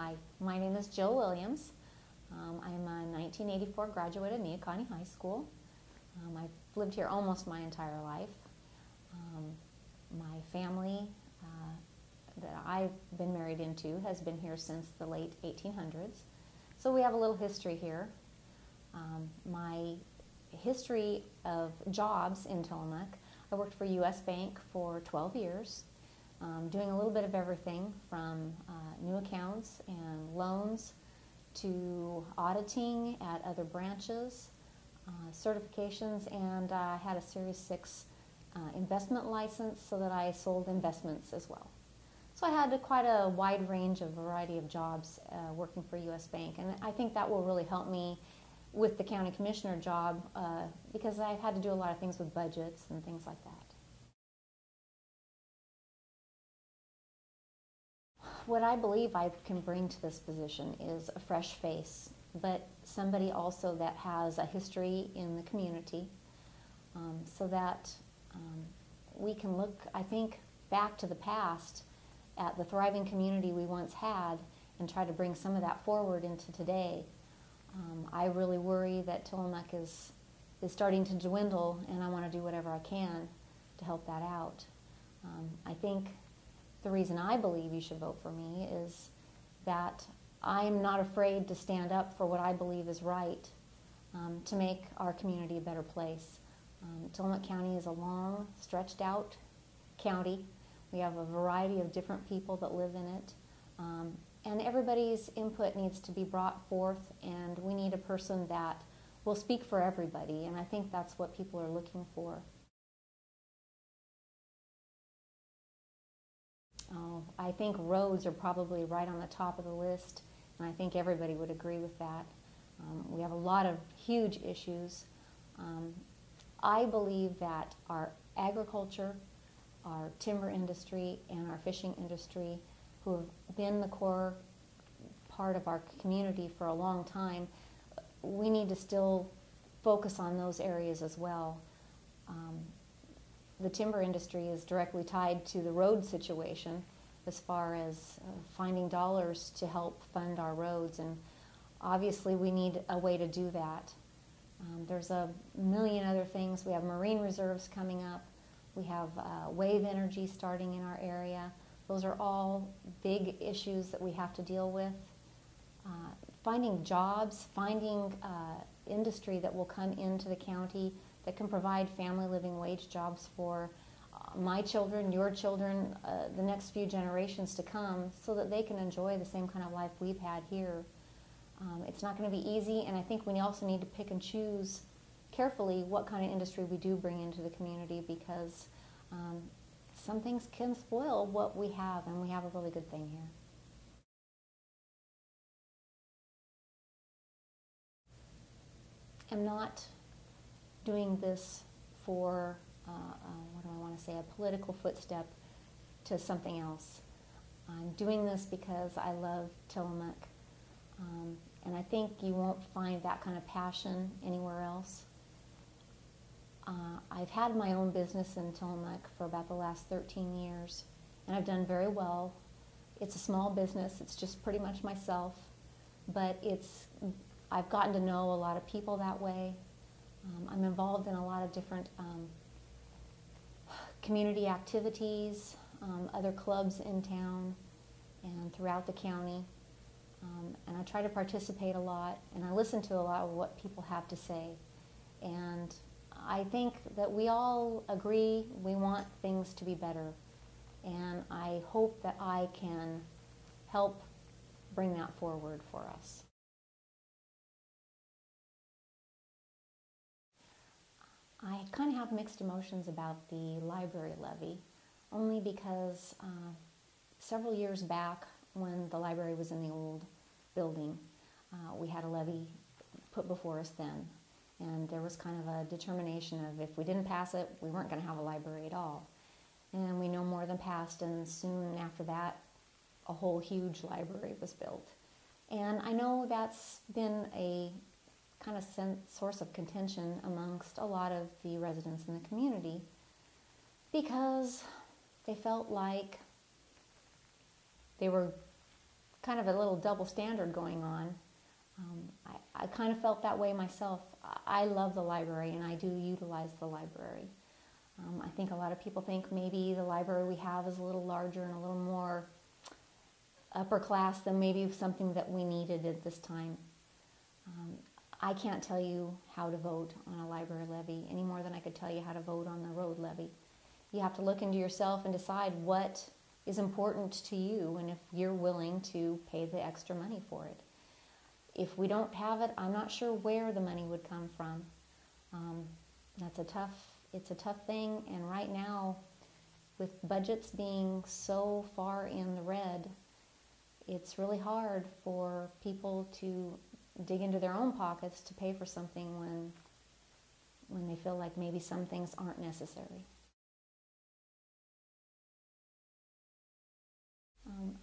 Hi, my name is Jill Williams. I'm a 1984 graduate of Tillamook County High School. I've lived here almost my entire life. My family that I've been married into has been here since the late 1800s. So we have a little history here. My history of jobs in Tillamook, I worked for U.S. Bank for 12 years, doing a little bit of everything from new accounts and loans to auditing at other branches, certifications, and I had a Series 6 investment license so that I sold investments as well. So I had quite a wide range of variety of jobs working for U.S. Bank, and I think that will really help me with the county commissioner job because I've had to do a lot of things with budgets and things like that. What I believe I can bring to this position is a fresh face, but somebody also that has a history in the community so that we can look, I think, back to the past at the thriving community we once had and try to bring some of that forward into today. I really worry that Tillamook is starting to dwindle, and I want to do whatever I can to help that out. I think the reason I believe you should vote for me is that I'm not afraid to stand up for what I believe is right to make our community a better place. Tillamook County is a long, stretched out county. We have a variety of different people that live in it. And everybody's input needs to be brought forth, and we need a person that will speak for everybody, and I think that's what people are looking for. Oh, I think roads are probably right on the top of the list, and I think everybody would agree with that. We have a lot of huge issues. I believe that our agriculture, our timber industry, and our fishing industry, who have been the core part of our community for a long time, we need to still focus on those areas as well. The timber industry is directly tied to the road situation as far as finding dollars to help fund our roads, and obviously we need a way to do that. There's a million other things. We have marine reserves coming up. We have wave energy starting in our area. Those are all big issues that we have to deal with. Finding jobs, finding industry that will come into the county that can provide family living wage jobs for my children, your children, the next few generations to come, so that they can enjoy the same kind of life we've had here. It's not going to be easy, and I think we also need to pick and choose carefully what kind of industry we do bring into the community, because some things can spoil what we have, and we have a really good thing here. I'm not doing this for, what do I want to say, a political footstep to something else. I'm doing this because I love Tillamook, and I think you won't find that kind of passion anywhere else. I've had my own business in Tillamook for about the last 13 years, and I've done very well. It's a small business. It's just pretty much myself, but I've gotten to know a lot of people that way. I'm involved in a lot of different community activities, other clubs in town and throughout the county, and I try to participate a lot, and I listen to a lot of what people have to say. And I think that we all agree we want things to be better, and I hope that I can help bring that forward for us. I kind of have mixed emotions about the library levy, only because several years back, when the library was in the old building, we had a levy put before us then, and there was kind of a determination of if we didn't pass it, we weren't going to have a library at all. And we no more than passed, and soon after that, a whole huge library was built. And I know that's been a kind of source of contention amongst a lot of the residents in the community, because they felt like they were kind of a little double standard going on. I kind of felt that way myself. I love the library, and I do utilize the library. I think a lot of people think maybe the library we have is a little larger and a little more upper class than maybe something that we needed at this time. I can't tell you how to vote on a library levy any more than I could tell you how to vote on the road levy. You have to look into yourself and decide what is important to you and if you're willing to pay the extra money for it. If we don't have it, I'm not sure where the money would come from. It's a tough thing, and right now, with budgets being so far in the red, it's really hard for people to dig into their own pockets to pay for something when they feel like maybe some things aren't necessary.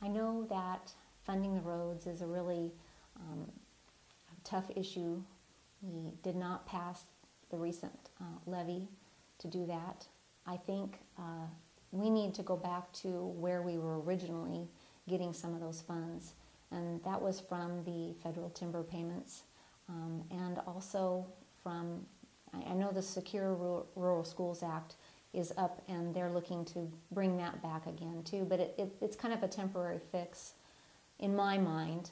I know that funding the roads is a really tough issue. We did not pass the recent levy to do that. I think we need to go back to where we were originally getting some of those funds, and that was from the federal timber payments, and also from, I know the Secure Rural Schools Act is up, and they're looking to bring that back again too, but it's kind of a temporary fix in my mind.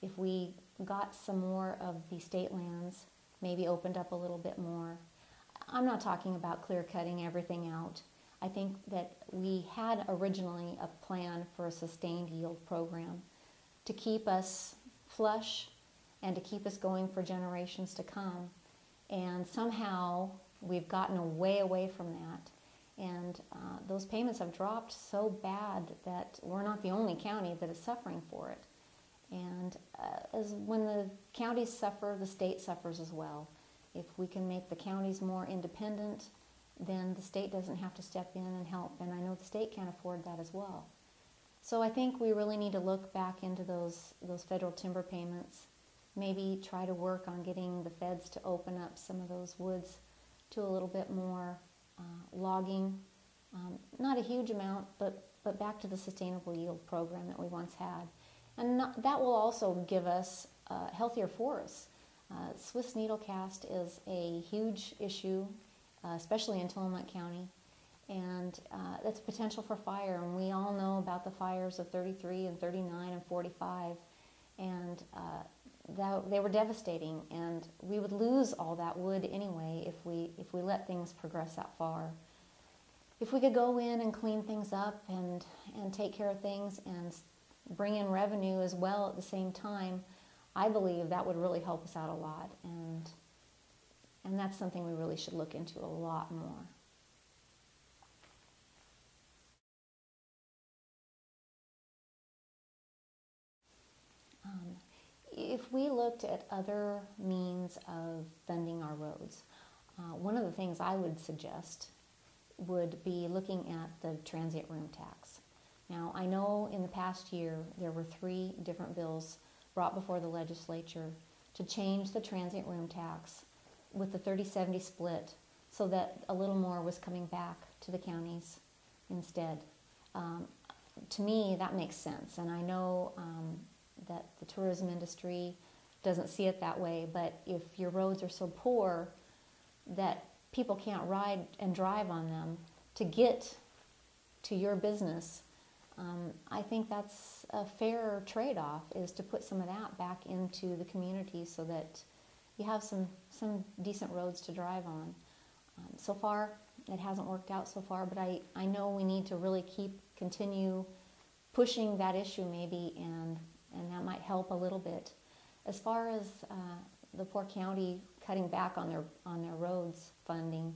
If we got some more of the state lands, maybe opened up a little bit more. I'm not talking about clear cutting everything out. I think that we had originally a plan for a sustained yield program to keep us flush and to keep us going for generations to come. And somehow we've gotten way away from that. And those payments have dropped so bad that we're not the only county that is suffering for it. And when the counties suffer, the state suffers as well. If we can make the counties more independent, then the state doesn't have to step in and help. And I know the state can't afford that as well. So I think we really need to look back into those federal timber payments, maybe try to work on getting the feds to open up some of those woods to a little bit more logging. Not a huge amount, but back to the sustainable yield program that we once had. And that will also give us healthier forests. Swiss needlecast is a huge issue, especially in Tillamook County, and that's potential for fire. And we all know about the fires of 33 and 39 and 45, and they were devastating. And we would lose all that wood anyway if we let things progress that far. If we could go in and clean things up and take care of things and bring in revenue as well at the same time, I believe that would really help us out a lot, and that's something we really should look into a lot more. If we looked at other means of funding our roads, one of the things I would suggest would be looking at the transient room tax. Now, I know in the past year there were 3 different bills brought before the legislature to change the transient room tax with the 30-70 split so that a little more was coming back to the counties instead. To me, that makes sense, and I know that the tourism industry doesn't see it that way, but if your roads are so poor that people can't ride and drive on them to get to your business, I think that's a fair trade-off, is to put some of that back into the community so that you have some decent roads to drive on. So far, it hasn't worked out so far, but I know we need to really continue pushing that issue maybe, and that might help a little bit. As far as the poor county cutting back on their roads funding,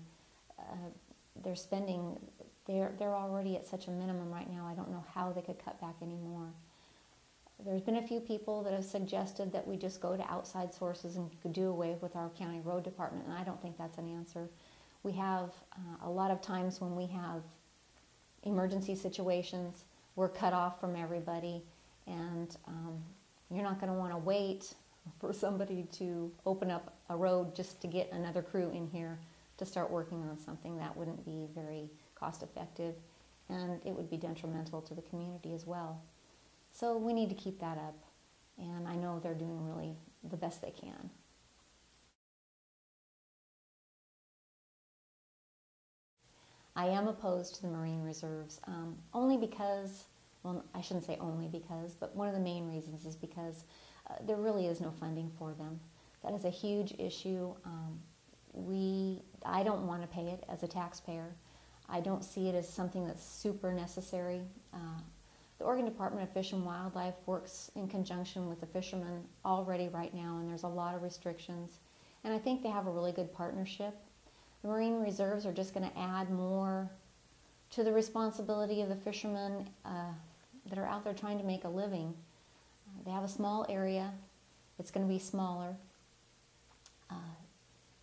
their spending, they're already at such a minimum right now. I don't know how they could cut back anymore. There's been a few people that have suggested that we just go to outside sources and could do away with our county road department, and I don't think that's an answer. We have a lot of times when we have emergency situations, we're cut off from everybody, and you're not going to want to wait for somebody to open up a road just to get another crew in here to start working on something. That wouldn't be very cost effective, and it would be detrimental to the community as well. So we need to keep that up, and I know they're doing really the best they can. I am opposed to the marine reserves, only because, well, I shouldn't say only because, but one of the main reasons is because there really is no funding for them. That is a huge issue. I don't want to pay it as a taxpayer. I don't see it as something that's super necessary. The Oregon Department of Fish and Wildlife works in conjunction with the fishermen already right now, and there's a lot of restrictions. And I think they have a really good partnership. The marine reserves are just going to add more to the responsibility of the fishermen that are out there trying to make a living. They have a small area. It's going to be smaller.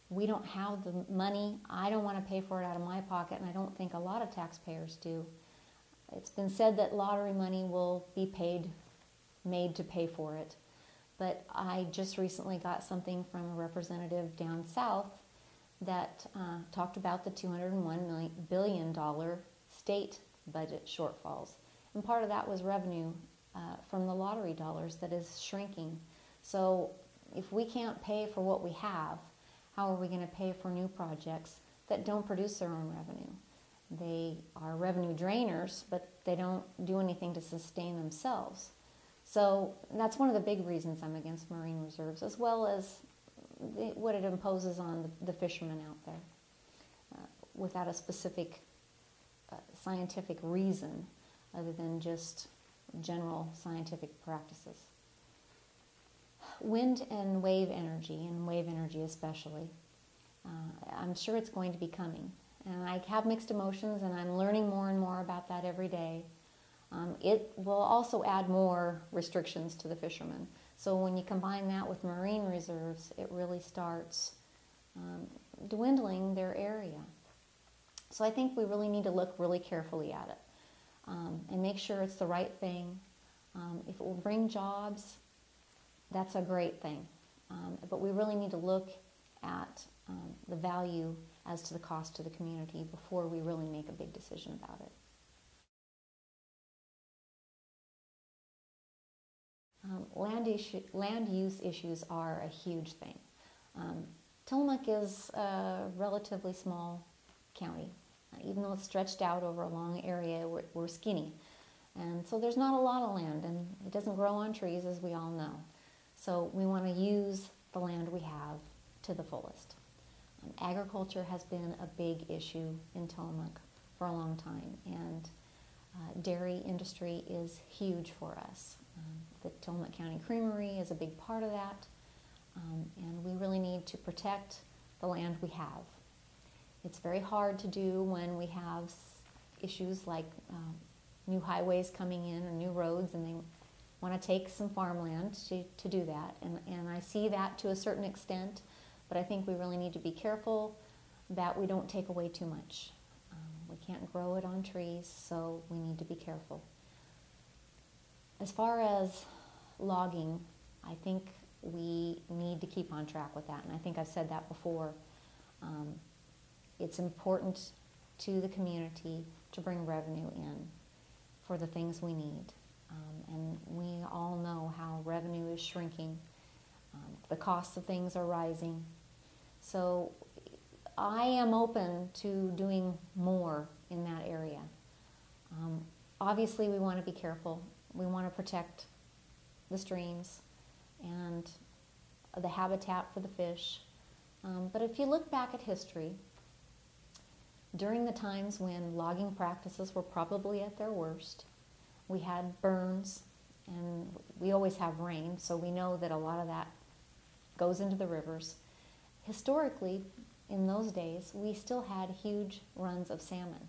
We don't have the money. I don't want to pay for it out of my pocket, and I don't think a lot of taxpayers do. It's been said that lottery money will be made to pay for it. But I just recently got something from a representative down south that talked about the $201 billion state budget shortfalls. And part of that was revenue from the lottery dollars that is shrinking. So if we can't pay for what we have, how are we going to pay for new projects that don't produce their own revenue? They are revenue drainers, but they don't do anything to sustain themselves. So that's one of the big reasons I'm against marine reserves, as well as what it imposes on the fishermen out there without a specific scientific reason other than just general scientific practices. Wind and wave energy especially, I'm sure it's going to be coming. And I have mixed emotions, and I'm learning more and more about that every day. It will also add more restrictions to the fishermen. So when you combine that with marine reserves, it really starts dwindling their area. So I think we really need to look really carefully at it and make sure it's the right thing. If it will bring jobs, that's a great thing. But we really need to look at the value as to the cost to the community before we really make a big decision about it. Land use issues are a huge thing. Tillamook is a relatively small county. Even though it's stretched out over a long area, we're skinny. And so there's not a lot of land, and it doesn't grow on trees, as we all know. So we want to use the land we have to the fullest. Agriculture has been a big issue in Tillamook for a long time, and dairy industry is huge for us. The Tillamook County Creamery is a big part of that, and we really need to protect the land we have. It's very hard to do when we have issues like new highways coming in or new roads, and they want to take some farmland to do that. And I see that to a certain extent, but I think we really need to be careful that we don't take away too much. We can't grow it on trees, so we need to be careful. As far as logging, I think we need to keep on track with that, and I think I've said that before. It's important to the community to bring revenue in for the things we need. And we all know how revenue is shrinking. The costs of things are rising. So I am open to doing more in that area. Obviously, we want to be careful. We want to protect the streams and the habitat for the fish. But if you look back at history, during the times when logging practices were probably at their worst, we had burns, and we always have rain, so we know that a lot of that goes into the rivers. Historically, in those days, we still had huge runs of salmon,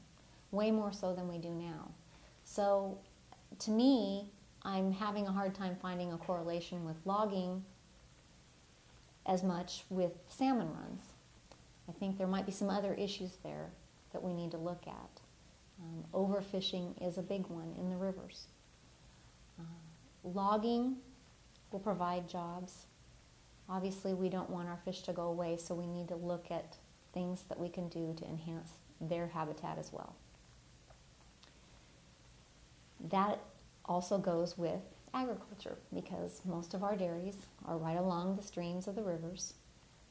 way more so than we do now. So to me, I'm having a hard time finding a correlation with logging as much with salmon runs. I think there might be some other issues there that we need to look at. Overfishing is a big one in the rivers. Logging will provide jobs. Obviously, we don't want our fish to go away, so we need to look at things that we can do to enhance their habitat as well. That also goes with agriculture, because most of our dairies are right along the streams of the rivers.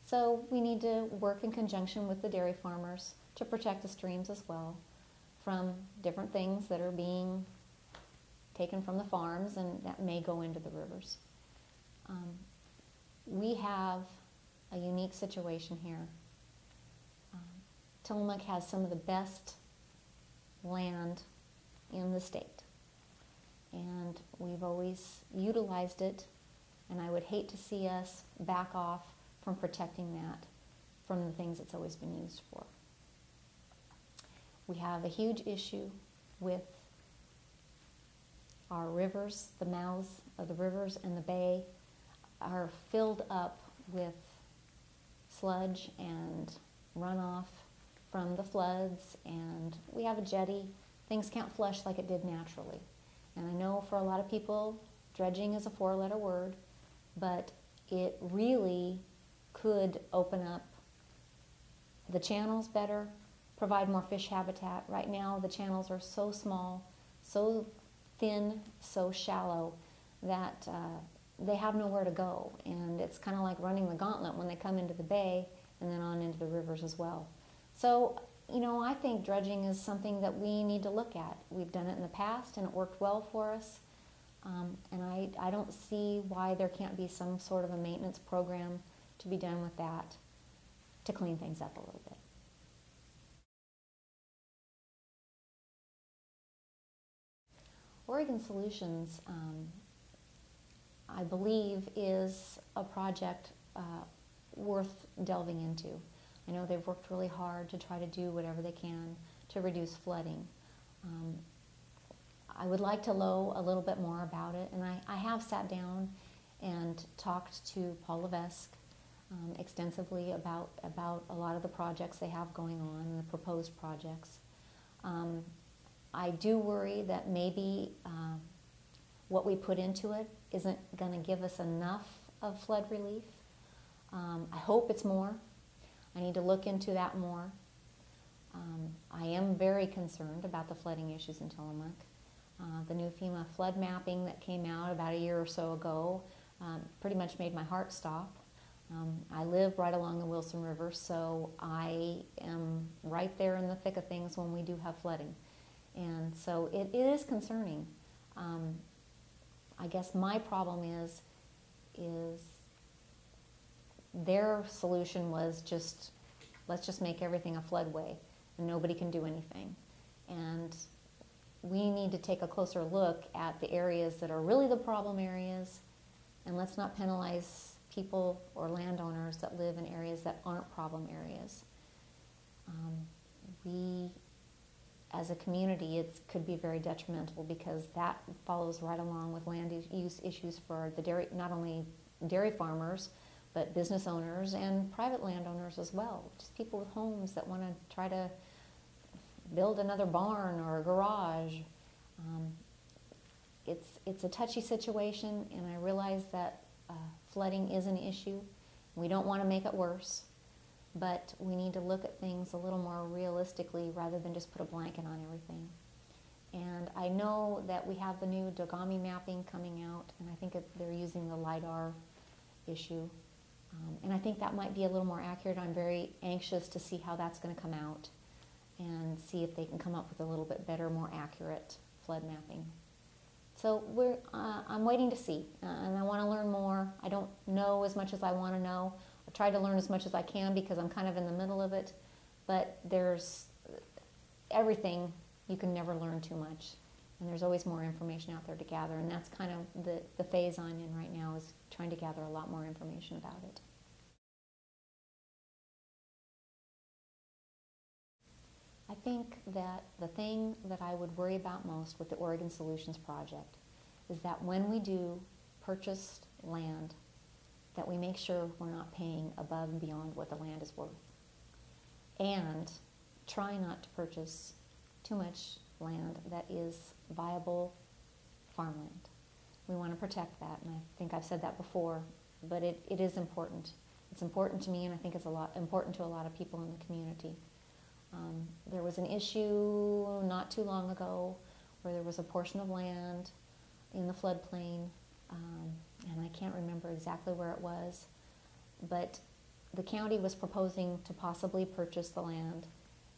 So we need to work in conjunction with the dairy farmers to protect the streams as well from different things that are being taken from the farms and that may go into the rivers. We have a unique situation here. Tillamook has some of the best land in the state, and we've always utilized it, and I would hate to see us back off from protecting that from the things it's always been used for. We have a huge issue with our rivers. The mouths of the rivers and the bay are filled up with sludge and runoff from the floods, and we have a jetty. Things can't flush like it did naturally. And I know for a lot of people, dredging is a four-letter word, but it really could open up the channels better, provide more fish habitat. Right now, the channels are so small, so thin, so shallow that they have nowhere to go. And it's kind of like running the gauntlet when they come into the bay and then on into the rivers as well. So, you know, I think dredging is something that we need to look at. We've done it in the past and it worked well for us. And I don't see why there can't be some sort of a maintenance program to be done with that to clean things up a little bit. Oregon Solutions, I believe, is a project worth delving into. I know they've worked really hard to try to do whatever they can to reduce flooding. I would like to know a little bit more about it, and I have sat down and talked to Paul Levesque extensively about a lot of the projects they have going on and the proposed projects. I do worry that maybe what we put into it isn't going to give us enough of flood relief. I hope it's more. I need to look into that more. I am very concerned about the flooding issues in Tillamook. The new FEMA flood mapping that came out about a year or so ago pretty much made my heart stop. I live right along the Wilson River, so I am right there in the thick of things when we do have flooding. And so it is concerning. I guess my problem is their solution was let's just make everything a floodway and nobody can do anything. And we need to take a closer look at the areas that are really the problem areas, and let's not penalize people or landowners that live in areas that aren't problem areas. We, as a community, it could be very detrimental because that follows right along with land use issues for the dairy, not only dairy farmers, but business owners and private landowners as well. Just people with homes that want to try to build another barn or a garage. It's a touchy situation, and I realize that flooding is an issue. We don't want to make it worse, but we need to look at things a little more realistically rather than just put a blanket on everything. And I know that we have the new Dogami mapping coming out, and I think they're using the LIDAR issue. And I think that might be a little more accurate. I'm very anxious to see how that's going to come out and see if they can come up with a little bit better, more accurate flood mapping. So I'm waiting to see, and I want to learn more. I don't know as much as I want to know. I try to learn as much as I can because I'm kind of in the middle of it, but there's everything. You can never learn too much, and there's always more information out there to gather, and that's kind of the phase I'm in right now, is trying to gather a lot more information about it. I think that the thing that I would worry about most with the Oregon Solutions Project is that when we do purchase land, that we make sure we're not paying above and beyond what the land is worth. And try not to purchase too much land that is viable farmland. We want to protect that, and I think I've said that before, but it is important. It's important to me, and I think it's important to a lot of people in the community. There was an issue not too long ago where there was a portion of land in the floodplain and I can't remember exactly where it was, but the county was proposing to possibly purchase the land,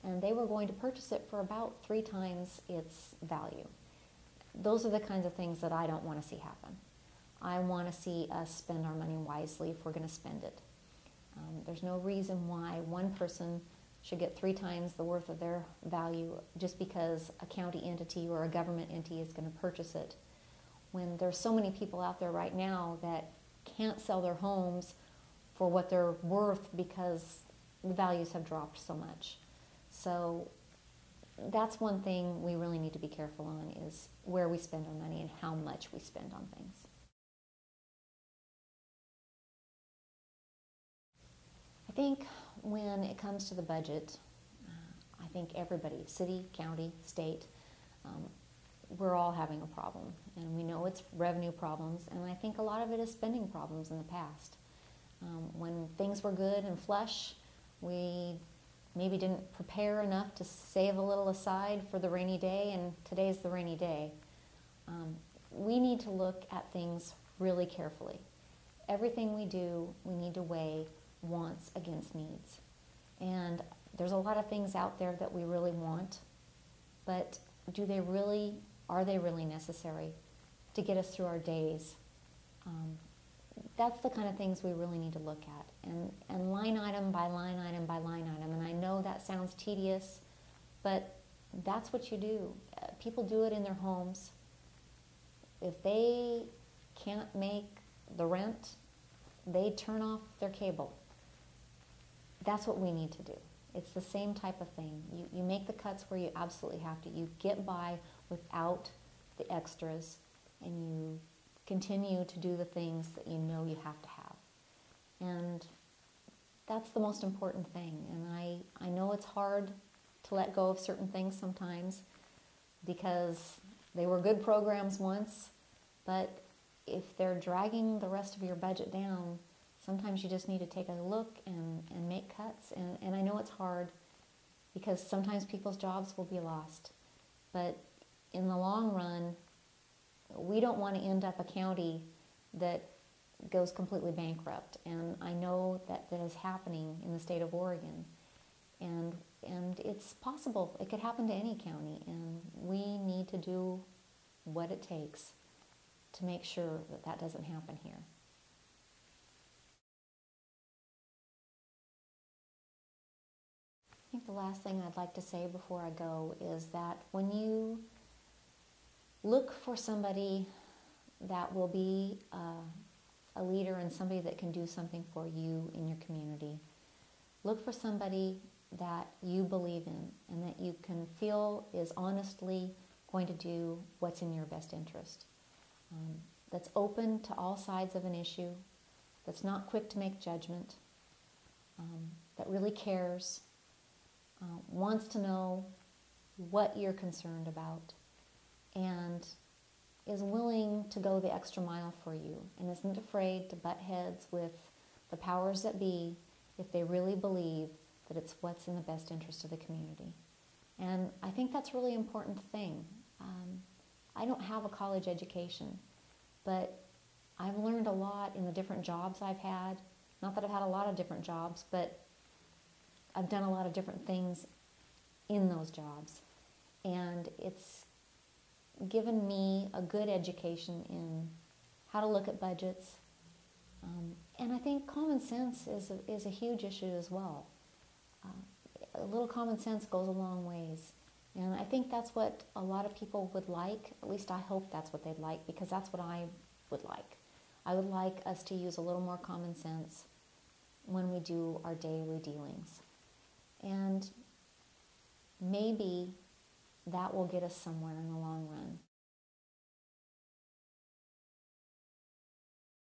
and they were going to purchase it for about 3 times its value. Those are the kinds of things that I don't want to see happen. I want to see us spend our money wisely if we're going to spend it. There's no reason why one person should get 3 times the worth of their value just because a county entity or a government entity is going to purchase it, when there's so many people out there right now that can't sell their homes for what they're worth because the values have dropped so much. So that's one thing we really need to be careful on, is where we spend our money and how much we spend on things. I think when it comes to the budget, I think everybody, city, county, state, we're all having a problem. And we know it's revenue problems, and I think a lot of it is spending problems in the past. When things were good and flush, we maybe didn't prepare enough to save a little aside for the rainy day, and today's the rainy day. We need to look at things really carefully. Everything we do, we need to weigh wants against needs. And there's a lot of things out there that we really want, but are they really necessary to get us through our days? That's the kind of things we really need to look at, and line item by line item by line item. And I know that sounds tedious, but that's what you do. People do it in their homes. If they can't make the rent, they turn off their cable. That's what we need to do. It's the same type of thing. You make the cuts where you absolutely have to. You get by without the extras, and you continue to do the things that you know you have to have. And that's the most important thing. And I know it's hard to let go of certain things sometimes because they were good programs once, but if they're dragging the rest of your budget down, sometimes you just need to take a look and make cuts. And I know it's hard because sometimes people's jobs will be lost. But in the long run, we don't want to end up a county that goes completely bankrupt. And I know that is happening in the state of Oregon. And it's possible. It could happen to any county. And we need to do what it takes to make sure that that doesn't happen here. I think the last thing I'd like to say before I go is that when you look for somebody that will be a leader and somebody that can do something for you in your community, look for somebody that you believe in and that you can feel is honestly going to do what's in your best interest. That's open to all sides of an issue, that's not quick to make judgment, that really cares, wants to know what you're concerned about, and is willing to go the extra mile for you, and isn't afraid to butt heads with the powers that be if they really believe that it's what's in the best interest of the community. And I think that's a really important thing. I don't have a college education, but I've learned a lot in the different jobs I've had. Not that I've had a lot of different jobs, but I've done a lot of different things in those jobs. And it's given me a good education in how to look at budgets. And I think common sense is a huge issue as well. A little common sense goes a long ways. And I think that's what a lot of people would like. At least I hope that's what they'd like, because that's what I would like. I would like us to use a little more common sense when we do our daily dealings. And maybe that will get us somewhere in the long run.